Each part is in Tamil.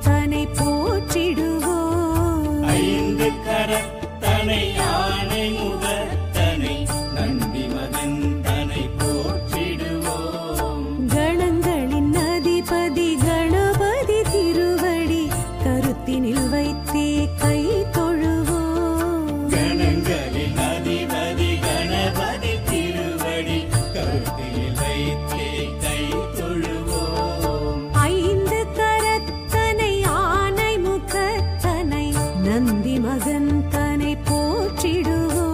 கரத்தனை போற்றிடுவோம். ஐந்து கரத்தனை யானை முகத்தனை நந்தி மகந்தனை போற்றிடுவோம். கணங்களின் அதிபதி கணபதி திருவடி கருத்தினில் வைத்தே கை தொழுவோம். கணங்களின் அதிபதி கணபதி திருவடி கருத்தினில் வைத்தே கை தொழுவோம். ஐந்து கரத்தனை ஆனை முகத்தனை நந்தி மகந்தனை போற்றிடுவோம்.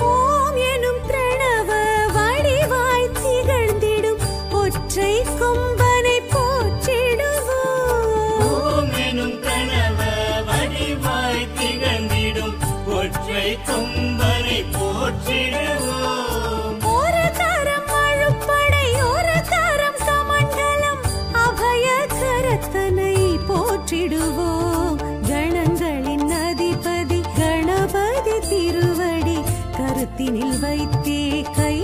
ஓம் எனும் பிரணவ வடிவாய் திகழ்ந்திடும் ஒற்றை கொம்பனை போற்றிடுவோம். ஓம் எனும் பிரணவ வடிவாய் திகழ்ந்திடும் ஒற்றை கொம்பனை போற்றிடுவோம். ஒரு கரம் அழுப்படை ஒரு கரம் கமண்டலம் அபய கரத்தனை போற்றிடுவோம். கணங்களின் அதிபதி கணபதி திருவடி கருத்தினில் வைத்தே கை